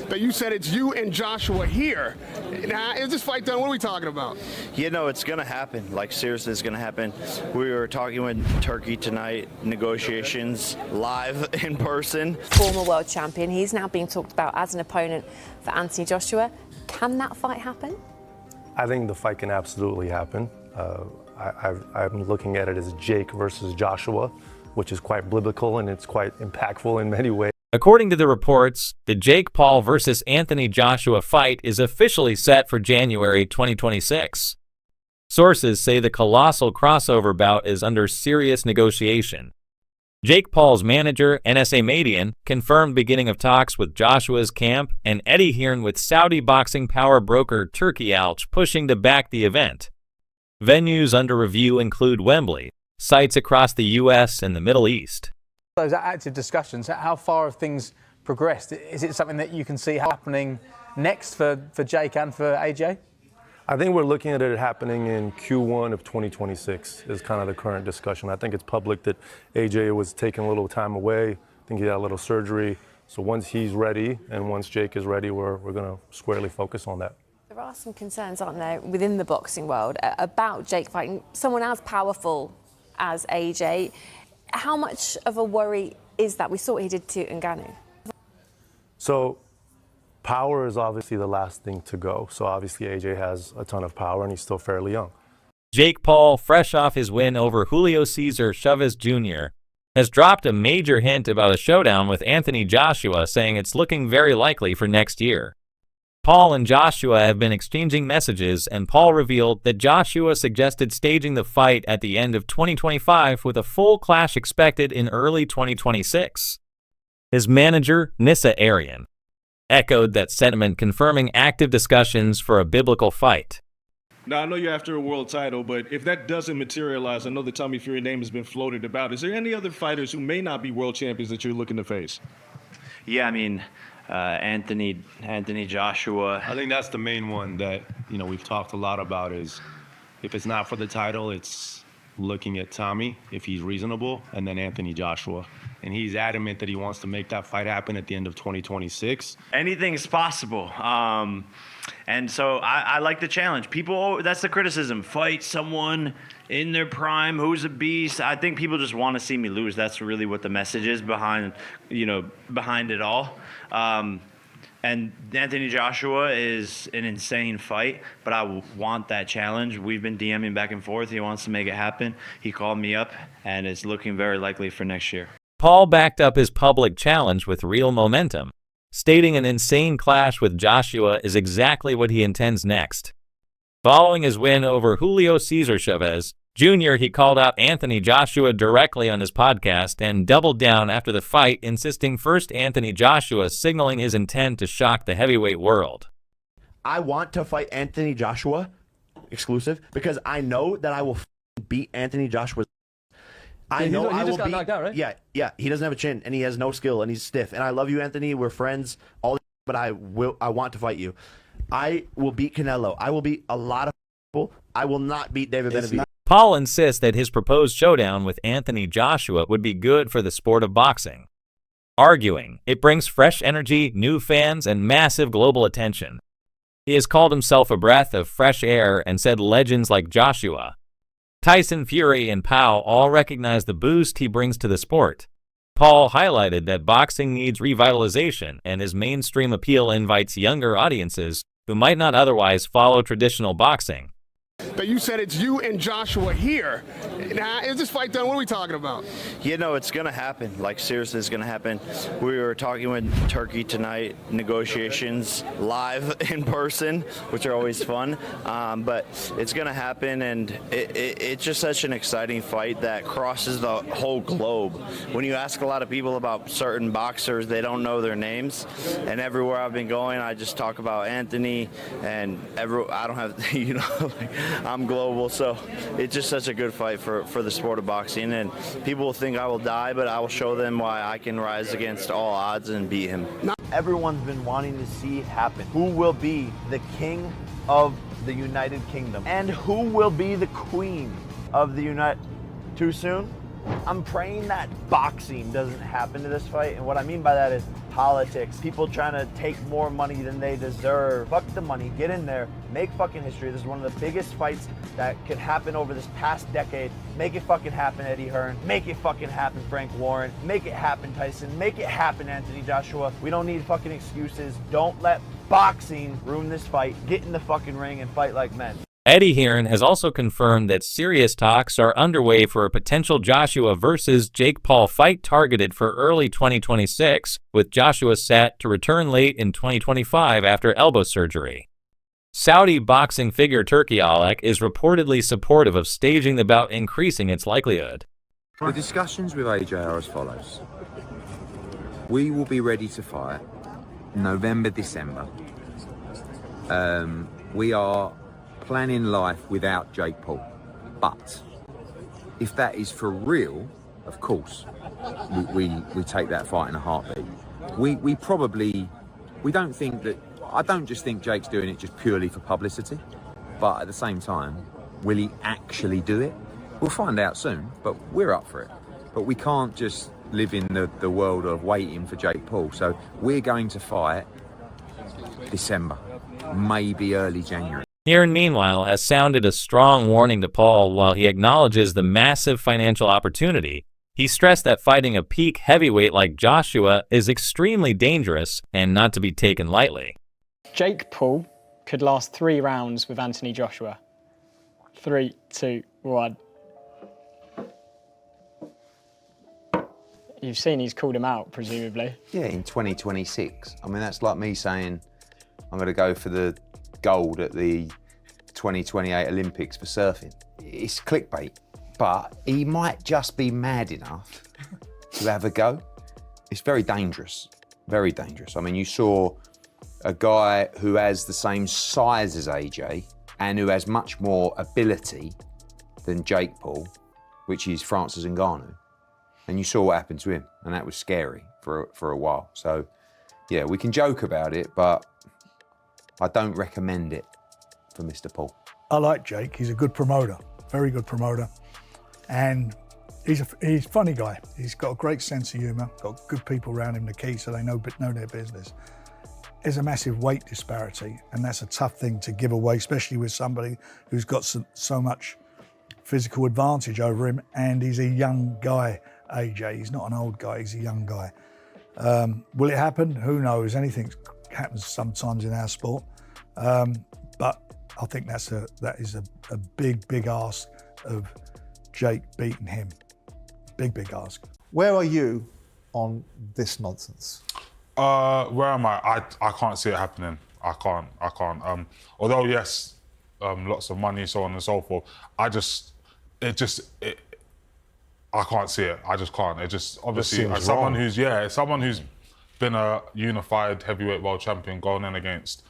But you said it's you and Joshua here. Now, is this fight done? What are we talking about? You know, it's going to happen. Like, seriously, it's going to happen. We were talking with Turkey tonight, negotiations live in person. Former world champion, he's now being talked about as an opponent for Anthony Joshua. Can that fight happen? I think the fight can absolutely happen. I'm looking at it as Jake versus Joshua, which is quite biblical and it's quite impactful in many ways. According to the reports, the Jake Paul versus Anthony Joshua fight is officially set for January 2026. Sources say the colossal crossover bout is under serious negotiation. Jake Paul's manager, NSA Madian, confirmed beginning of talks with Joshua's camp, and Eddie Hearn with Saudi boxing power broker Turkey Alch pushing to back the event. Venues under review include Wembley, sites across the U.S. and the Middle East. Those active discussions, how far have things progressed? Is it something that you can see happening next for Jake and for AJ? I think we're looking at it happening in Q1 of 2026 is kind of the current discussion. I think it's public that AJ was taking a little time away. I think he had a little surgery. So once he's ready and once Jake is ready, we're going to squarely focus on that. There are some concerns, aren't there, within the boxing world about Jake fighting someone as powerful as AJ. How much of a worry is that? We saw what he did to Ngannou. So power is obviously the last thing to go. So obviously AJ has a ton of power and he's still fairly young. Jake Paul, fresh off his win over Julio Cesar Chavez Jr., has dropped a major hint about a showdown with Anthony Joshua, saying it's looking very likely for next year. Paul and Joshua have been exchanging messages, and Paul revealed that Joshua suggested staging the fight at the end of 2025 with a full clash expected in early 2026. His manager, Nissa Arian, echoed that sentiment, confirming active discussions for a biblical fight. Now, I know you're after a world title, but if that doesn't materialize, I know the Tommy Fury name has been floated about. Is there any other fighters who may not be world champions that you're looking to face? Yeah, I mean, Anthony Joshua. I think that's the main one that, we've talked a lot about is if it's not for the title, it's looking at Tommy, if he's reasonable, and then Anthony Joshua. And he's adamant that he wants to make that fight happen at the end of 2026. Anything's possible. And so I like the challenge. People, that's the criticism. Fight someone in their prime who's a beast. I think people just want to see me lose. That's really what the message is behind it all. And Anthony Joshua is an insane fight, but I want that challenge. We've been DMing back and forth. He wants to make it happen. He called me up, and it's looking very likely for next year. Paul backed up his public challenge with real momentum, stating an insane clash with Joshua is exactly what he intends next. Following his win over Julio Cesar Chavez Jr., he called out Anthony Joshua directly on his podcast and doubled down after the fight, insisting first Anthony Joshua, signaling his intent to shock the heavyweight world. I want to fight Anthony Joshua exclusive because I know that I will beat Anthony Joshua. I know I will beat. Knocked out, right? Yeah. He doesn't have a chin and he has no skill and he's stiff. And I love you, Anthony. We're friends. But I want to fight you. I will beat Canelo. I will beat a lot of people. I will not beat David Benavidez. Paul insists that his proposed showdown with Anthony Joshua would be good for the sport of boxing, arguing it brings fresh energy, new fans, and massive global attention. He has called himself a breath of fresh air and said legends like Joshua, Tyson Fury, and Pau all recognize the boost he brings to the sport. Paul highlighted that boxing needs revitalization, and his mainstream appeal invites younger audiences who might not otherwise follow traditional boxing. But you said it's you and Joshua here. Now, is this fight done? What are we talking about? You know, it's going to happen. Like, seriously, it's going to happen. We were talking with Turkey tonight, negotiations live in person, which are always fun. But it's going to happen, and it's just such an exciting fight that crosses the whole globe. When you ask a lot of people about certain boxers, they don't know their names. And everywhere I've been going, I just talk about Anthony, and I don't have, I'm global, so it's just such a good fight for the sport of boxing, and people will think I will die, but I will show them why I can rise against all odds and beat him. Everyone's been wanting to see it happen. Who will be the king of the United Kingdom? And who will be the queen of the United... Too soon? I'm praying that boxing doesn't happen to this fight, and what I mean by that is politics. People trying to take more money than they deserve. Fuck the money, get in there, make fucking history. This is one of the biggest fights that could happen over this past decade. Make it fucking happen, Eddie Hearn. Make it fucking happen, Frank Warren. Make it happen, Tyson. Make it happen, Anthony Joshua. We don't need fucking excuses. Don't let boxing ruin this fight. Get in the fucking ring and fight like men. Eddie Hearn has also confirmed that serious talks are underway for a potential Joshua versus Jake Paul fight targeted for early 2026, with Joshua set to return late in 2025 after elbow surgery. Saudi boxing figure Turki Alek is reportedly supportive of staging the bout, increasing its likelihood. The discussions with AJ are as follows. We will be ready to fight November, December. We are planning life without Jake Paul, but if that is for real, of course we take that fight in a heartbeat. I don't just think Jake's doing it just purely for publicity, but at the same time, will he actually do it? We'll find out soon, but we're up for it. But we can't just live in the world of waiting for Jake Paul, so we're going to fight December, maybe early January. Hearn, meanwhile, has sounded a strong warning to Paul. While he acknowledges the massive financial opportunity, he stressed that fighting a peak heavyweight like Joshua is extremely dangerous and not to be taken lightly. Jake Paul could last 3 rounds with Anthony Joshua. 3, 2, 1. You've seen he's called him out, presumably. Yeah, in 2026. I mean, that's like me saying I'm going to go for the gold at the 2028 Olympics for surfing. It's clickbait, but he might just be mad enough to have a go. It's very dangerous, very dangerous. I mean, you saw a guy who has the same size as AJ and who has much more ability than Jake Paul, which is Francis Ngannou. And you saw what happened to him, and that was scary for a while. So, yeah, we can joke about it, but I don't recommend it for Mr. Paul. I like Jake. He's a good promoter, very good promoter. And he's a funny guy. He's got a great sense of humour, got good people around him, the key, so they know their business. There's a massive weight disparity, and that's a tough thing to give away, especially with somebody who's got so much physical advantage over him, and he's a young guy, AJ. He's not an old guy, he's a young guy. Will it happen? Who knows? Anything happens sometimes in our sport. But I think that is a big ask of Jake beating him. Big ask. Where are you on this nonsense? Where am I? I can't see it happening. I can't. Although yes, lots of money, so on and so forth. I can't see it. I just can't. It just obviously as someone who's been a unified heavyweight world champion going in against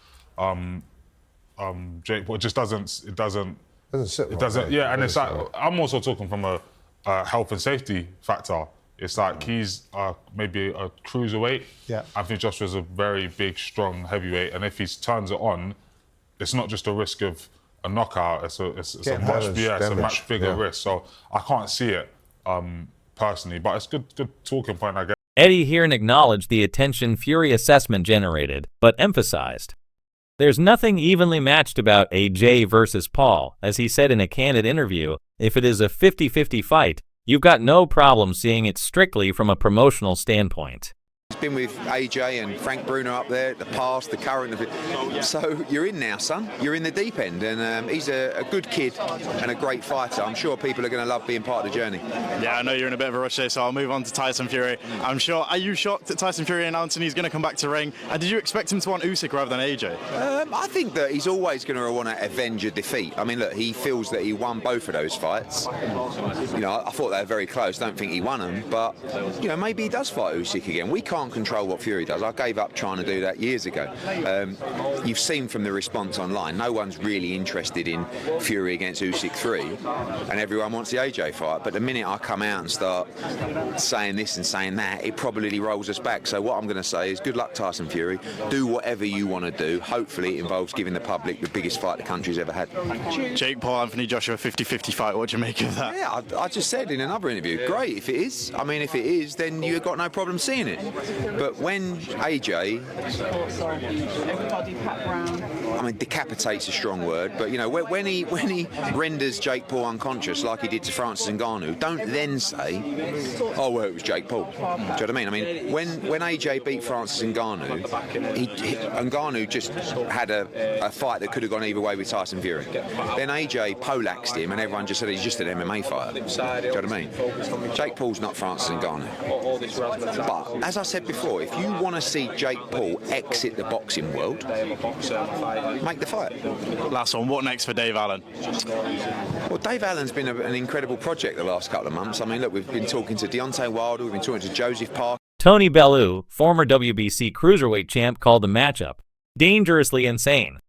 Jake, but it just doesn't sit right. Yeah, and it's like I'm also talking from a health and safety factor. It's like he's maybe a cruiserweight. Yeah. Anthony Joshua's a very big, strong heavyweight, and if he turns it on, it's not just a risk of a knockout. It's a much bigger risk. So I can't see it personally, but it's good talking point, I guess. Eddie Hearn acknowledged the attention Fury assessment generated, but emphasized, "There's nothing evenly matched about AJ versus Paul." As he said in a candid interview, if it is a 50-50 fight, you've got no problem seeing it strictly from a promotional standpoint. He's been with AJ and Frank Bruno up there, the past, the current of it. So you're in now, son. You're in the deep end, and he's a good kid and a great fighter. I'm sure people are going to love being part of the journey. Yeah, I know you're in a bit of a rush here, so I'll move on to Tyson Fury. Are you shocked that Tyson Fury announced he's going to come back to ring? And did you expect him to want Usyk rather than AJ? I think that he's always going to want to avenge a defeat. I mean, look, he feels that he won both of those fights. You know, I thought they were very close. Don't think he won them, but you know, maybe he does fight Usyk again. We can't control what Fury does. I gave up trying to do that years ago. You've seen from the response online, no one's really interested in Fury against Usyk 3, and everyone wants the AJ fight. But the minute I come out and start saying this and saying that, it probably rolls us back. So what I'm going to say is good luck, Tyson Fury. Do whatever you want to do. Hopefully it involves giving the public the biggest fight the country's ever had. Jake Paul, Anthony Joshua 50-50 fight. What do you make of that? Yeah, I just said in another interview, great if it is. I mean, if it is, then you've got no problem seeing it. But when AJ, I mean, decapitate's a strong word, but you know, when he renders Jake Paul unconscious like he did to Francis Ngannou, don't then say, oh well, it was Jake Paul. Do you know what I mean? I mean, when AJ beat Francis Ngannou, Ngannou just had a fight that could have gone either way with Tyson Fury. Then AJ poleaxed him, and everyone just said he's just an MMA fighter. Do you know what I mean? Jake Paul's not Francis Ngannou. But as I said before, if you want to see Jake Paul exit the boxing world, make the fight. Last one, what next for Dave Allen? Well, Dave Allen's been an incredible project the last couple of months. I mean, look, we've been talking to Deontay Wilder, we've been talking to Joseph Parker. Tony Bellew, former WBC cruiserweight champ, called the matchup dangerously insane,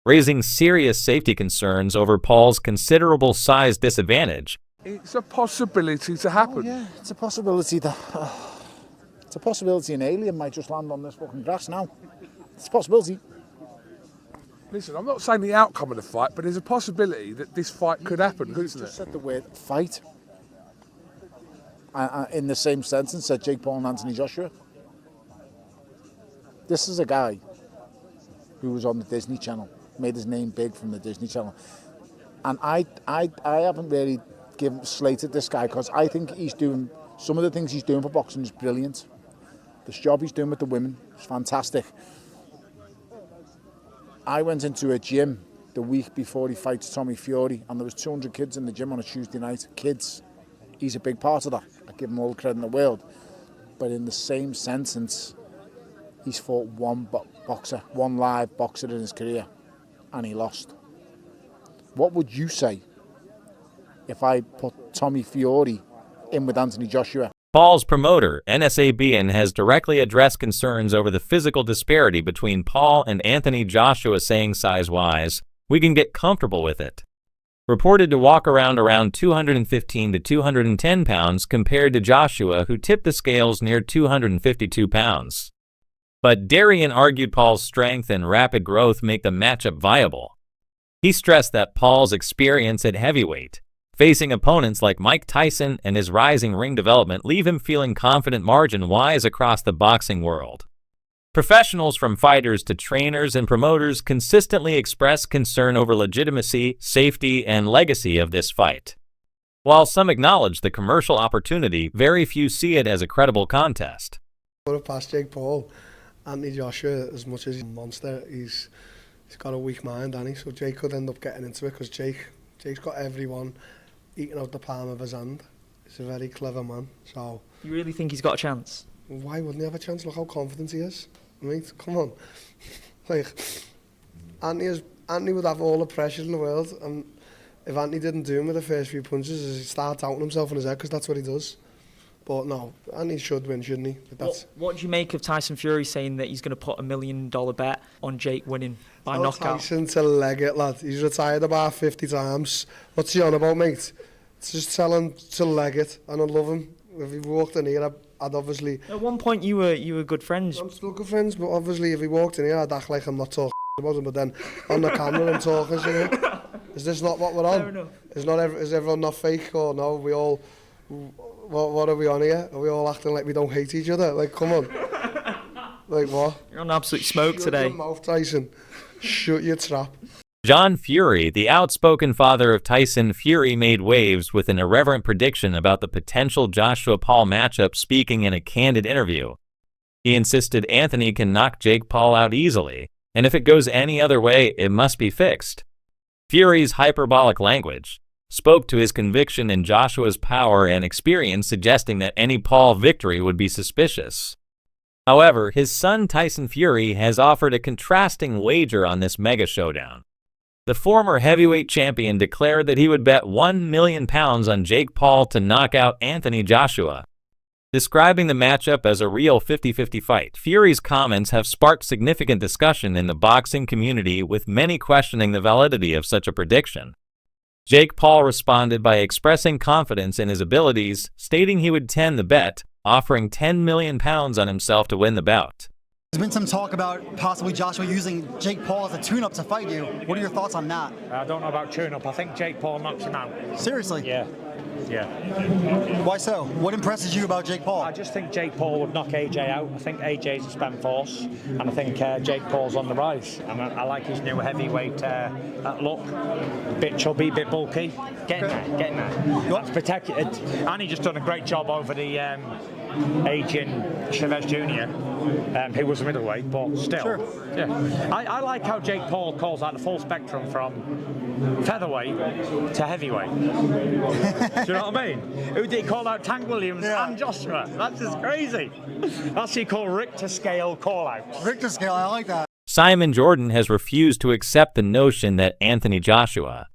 raising serious safety concerns over Paul's considerable size disadvantage. It's a possibility to happen. Oh, yeah, it's a possibility that it's a possibility an alien might just land on this fucking grass now. It's a possibility. Listen, I'm not saying the outcome of the fight, but there's a possibility that this fight could happen, isn't it? You just said the word fight in the same sentence said Jake Paul and Anthony Joshua. This is a guy who was on the Disney Channel, made his name big from the Disney Channel, and I haven't really slated this guy because I think he's doing some of the things he's doing for boxing is brilliant. This job he's doing with the women is fantastic. I went into a gym the week before he fights Tommy Fury, and there was 200 kids in the gym on a Tuesday night. Kids, he's a big part of that. I give him all the credit in the world. But in the same sentence, he's fought one live boxer in his career, and he lost. What would you say if I put Tommy Fury in with Anthony Joshua? Paul's promoter, NSABN, has directly addressed concerns over the physical disparity between Paul and Anthony Joshua, saying size-wise, we can get comfortable with it. Reported to walk around 215 to 210 pounds compared to Joshua, who tipped the scales near 252 pounds. But Darian argued Paul's strength and rapid growth make the matchup viable. He stressed that Paul's experience at heavyweight, facing opponents like Mike Tyson, and his rising ring development leave him feeling confident margin-wise across the boxing world. Professionals from fighters to trainers and promoters consistently express concern over legitimacy, safety, and legacy of this fight. While some acknowledge the commercial opportunity, very few see it as a credible contest. Put it past Jake Paul, Anthony Joshua, as much as he's a monster, he's got a weak mind, hasn't he? So Jake could end up getting into it because Jake's got everyone eating out the palm of his hand. He's a very clever man. So you really think he's got a chance? Why wouldn't he have a chance? Look how confident he is. I mean, come on. Like, Anthony would have all the pressure in the world, and if Anthony didn't do him with the first few punches, he'd start doubting himself in his head, because that's what he does. But no, Anthony should win, shouldn't he? But what do you make of Tyson Fury saying that he's going to put $1 million bet on Jake winning by knockout? Tyson to leg it, lad. He's retired about 50 times. What's he on about, mate? Just tell him to leg it, and I'd love him. If he walked in here, I'd obviously... At one point you were good friends. I'm still good friends, but obviously if he walked in here, I'd act like I'm not talking about him, but then on the camera I'm talking to him. Is this not what we're on? Fair enough. Is everyone not fake, or no? We all... What are we on here? Are we all acting like we don't hate each other? Like, come on. Like, what? You're on absolute smoke today. Shut your mouth, Tyson. Shut your trap. John Fury, the outspoken father of Tyson Fury, made waves with an irreverent prediction about the potential Joshua-Paul matchup, speaking in a candid interview. He insisted Anthony can knock Jake Paul out easily, and if it goes any other way, it must be fixed. Fury's hyperbolic language spoke to his conviction in Joshua's power and experience, suggesting that any Paul victory would be suspicious. However, his son Tyson Fury has offered a contrasting wager on this mega showdown. The former heavyweight champion declared that he would bet £1 million on Jake Paul to knock out Anthony Joshua. Describing the matchup as a real 50-50 fight, Fury's comments have sparked significant discussion in the boxing community, with many questioning the validity of such a prediction. Jake Paul responded by expressing confidence in his abilities, stating he would 10 the bet, offering £10 million on himself to win the bout. There's been some talk about possibly Joshua using Jake Paul as a tune-up to fight you. What are your thoughts on that? I don't know about tune-up. I think Jake Paul knocks him out. Seriously? Yeah. Yeah. Why so? What impresses you about Jake Paul? I just think Jake Paul would knock AJ out. I think AJ's a spent force, and I think Jake Paul's on the rise. And I like his new heavyweight look. Bit chubby, bit bulky. Getting there. That's protected. And he just done a great job over the aging Chavez Jr., who was a middleweight, but still. Sure. Yeah. I like how Jake Paul calls out the full spectrum from featherweight to heavyweight. Do you know what I mean? Who did he call out? Tank Williams and Joshua. That's just crazy. That's what you call Richter scale call-outs. Richter scale, I like that. Simon Jordan has refused to accept the notion that Anthony Joshua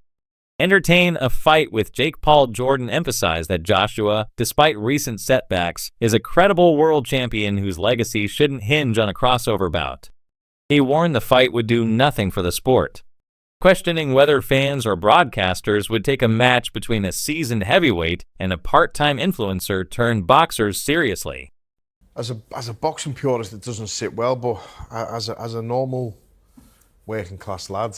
entertain a fight with Jake Paul. Jordan emphasized that Joshua, despite recent setbacks, is a credible world champion whose legacy shouldn't hinge on a crossover bout. He warned the fight would do nothing for the sport, questioning whether fans or broadcasters would take a match between a seasoned heavyweight and a part-time influencer turned boxers seriously. As a boxing purist, it doesn't sit well, but as a normal working class lad,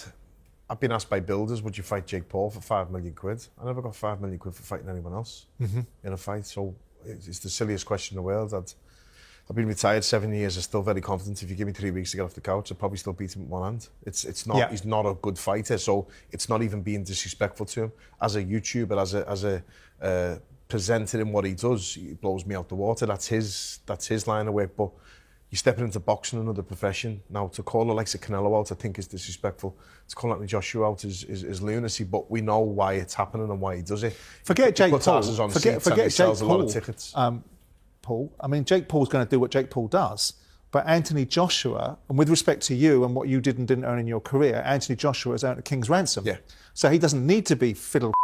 I've been asked by builders, would you fight Jake Paul for £5 million? I never got £5 million for fighting anyone else in a fight, so it's the silliest question in the world. I've been retired 7 years. I'm still very confident. If you give me 3 weeks to get off the couch, I'll probably still beat him with one hand. It's not. Yeah. He's not a good fighter, so it's not even being disrespectful to him. As a YouTuber, as a presenter in what he does, he blows me out the water. That's his line of work. But you're stepping into boxing, another profession. Now, to call it like Canelo out, I think is disrespectful. To call Anthony Joshua out is lunacy. But we know why it's happening and why he does it. Forget Jake Paul. Forget Jake Paul. A lot of tickets. Paul. I mean, Jake Paul's going to do what Jake Paul does, but Anthony Joshua, and with respect to you and what you did and didn't earn in your career, Anthony Joshua has earned a king's ransom. Yeah. So he doesn't need to be fiddle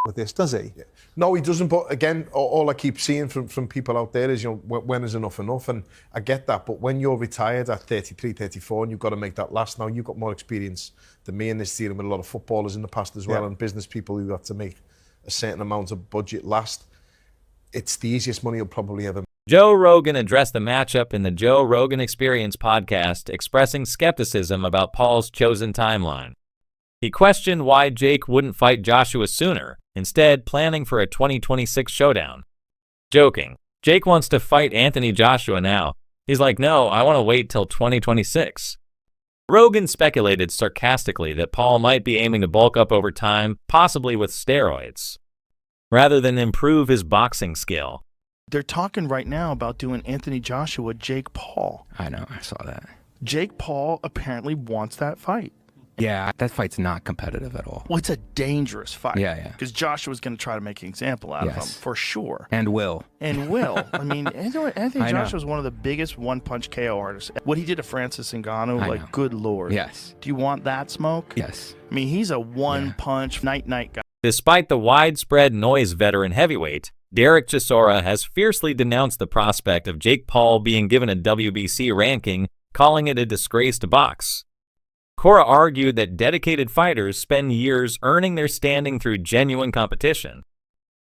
with this, does he? Yeah. No, he doesn't. But again, all I keep seeing from people out there is, when is enough enough? And I get that. But when you're retired at 33, 34, and you've got to make that last, now you've got more experience than me in this, dealing with a lot of footballers in the past as well, and business people who have to make a certain amount of budget last. It's the easiest money you'll probably ever make. Joe Rogan addressed the matchup in the Joe Rogan Experience podcast, expressing skepticism about Paul's chosen timeline. He questioned why Jake wouldn't fight Joshua sooner, instead planning for a 2026 showdown. Joking, Jake wants to fight Anthony Joshua now. He's like, no, I want to wait till 2026. Rogan speculated sarcastically that Paul might be aiming to bulk up over time, possibly with steroids, rather than improve his boxing skill. They're talking right now about doing Anthony Joshua, Jake Paul. I know, I saw that. Jake Paul apparently wants that fight. Yeah, that fight's not competitive at all. Well, it's a dangerous fight. Yeah. Because Joshua's going to try to make an example out of him, for sure. And will. I mean, Anthony Joshua's one of the biggest one-punch KO artists. What he did to Francis Ngannou, good Lord. Yes. Do you want that smoke? Yes. I mean, he's a one-punch, night-night guy. Despite the widespread noise, veteran heavyweight Derek Chisora has fiercely denounced the prospect of Jake Paul being given a WBC ranking, calling it a disgrace to box. Cora argued that dedicated fighters spend years earning their standing through genuine competition,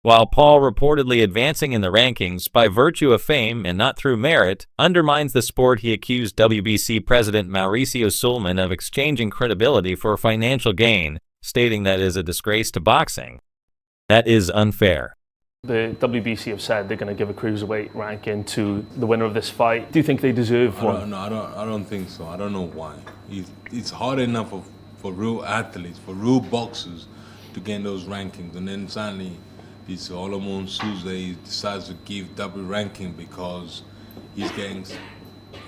while Paul reportedly advancing in the rankings by virtue of fame and not through merit undermines the sport. He accused WBC president Mauricio Sulman of exchanging credibility for financial gain, stating that is a disgrace to boxing. That is unfair. The WBC have said they're going to give a cruiserweight ranking to the winner of this fight. Do you think they deserve one? No, I don't think so. I don't know why. It's hard enough for real athletes, for real boxers, to get those rankings, and then suddenly this Solomon Souza decides to give double ranking because he's getting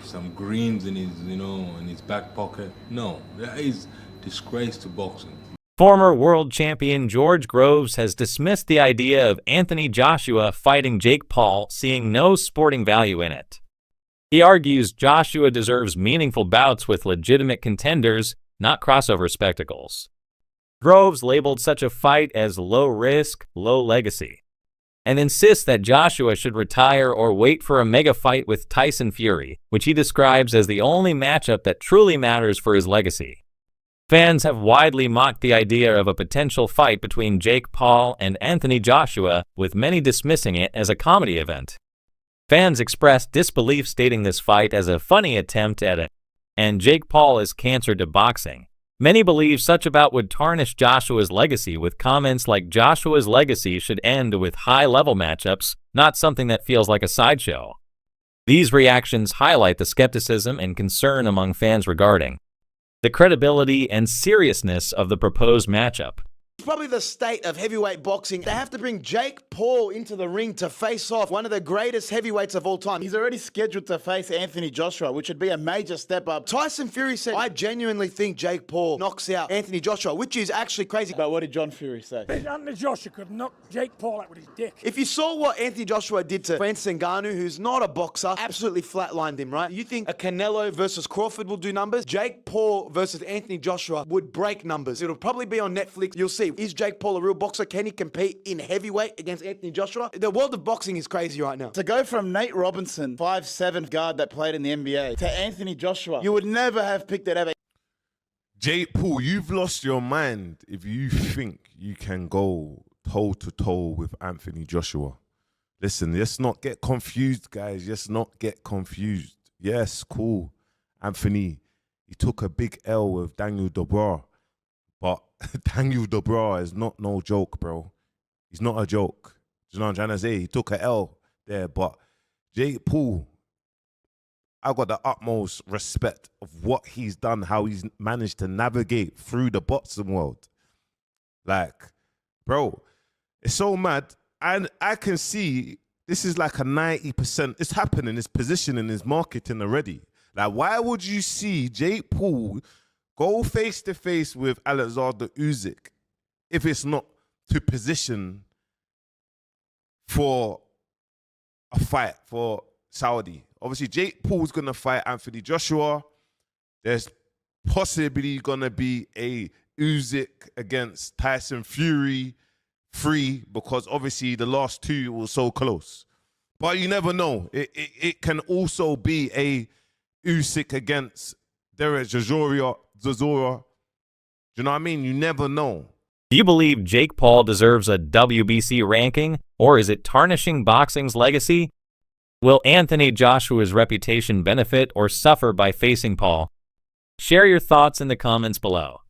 some greens in his, in his back pocket. No, that is disgrace to boxing. Former world champion George Groves has dismissed the idea of Anthony Joshua fighting Jake Paul, seeing no sporting value in it. He argues Joshua deserves meaningful bouts with legitimate contenders, not crossover spectacles. Groves labeled such a fight as low risk, low legacy. and insists that Joshua should retire or wait for a mega fight with Tyson Fury, which he describes as the only matchup that truly matters for his legacy. Fans have widely mocked the idea of a potential fight between Jake Paul and Anthony Joshua, with many dismissing it as a comedy event. Fans expressed disbelief, stating this fight as a funny attempt at it, and Jake Paul is cancer to boxing. Many believe such a bout would tarnish Joshua's legacy, with comments like Joshua's legacy should end with high-level matchups, not something that feels like a sideshow. These reactions highlight the skepticism and concern among fans regarding the credibility and seriousness of the proposed matchup. It's probably the state of heavyweight boxing. They have to bring Jake Paul into the ring to face off one of the greatest heavyweights of all time. He's already scheduled to face Anthony Joshua, which would be a major step up. Tyson Fury said, I genuinely think Jake Paul knocks out Anthony Joshua, which is actually crazy. But what did John Fury say? Anthony Joshua could knock Jake Paul out with his dick. If you saw what Anthony Joshua did to Francis Ngannou, who's not a boxer, absolutely flatlined him, right? You think a Canelo versus Crawford will do numbers? Jake Paul versus Anthony Joshua would break numbers. It'll probably be on Netflix. You'll see. Is Jake Paul a real boxer? Can he compete in heavyweight against Anthony Joshua? The world of boxing is crazy right now. To go from Nate Robinson, 5'7" guard that played in the NBA, to Anthony Joshua, you would never have picked that ever. Jake Paul, you've lost your mind if you think you can go toe-to-toe with Anthony Joshua. Listen, let's not get confused, guys. Let's not get confused. Yes, cool. Anthony, he took a big L with Daniel Dubois. But Daniel Dubois is not no joke, bro. He's not a joke. Do you know what I'm trying to say? He took an L there. But Jake Paul, I got the utmost respect of what he's done, how he's managed to navigate through the boxing world. Like, bro, it's so mad. And I can see this is like a 90%. It's happening. It's positioning, it's marketing already. Like, why would you see Jake Paul go face-to-face with Alexander Usyk if it's not to position for a fight for Saudi? Obviously, Jake Paul's going to fight Anthony Joshua. There's possibly going to be a Usyk against Tyson Fury 3, because obviously the last two were so close. But you never know. It can also be a Usyk against Derek Chisora. Do you know what I mean? You never know. Do you believe Jake Paul deserves a WBC ranking, or is it tarnishing boxing's legacy? Will Anthony Joshua's reputation benefit or suffer by facing Paul? Share your thoughts in the comments below.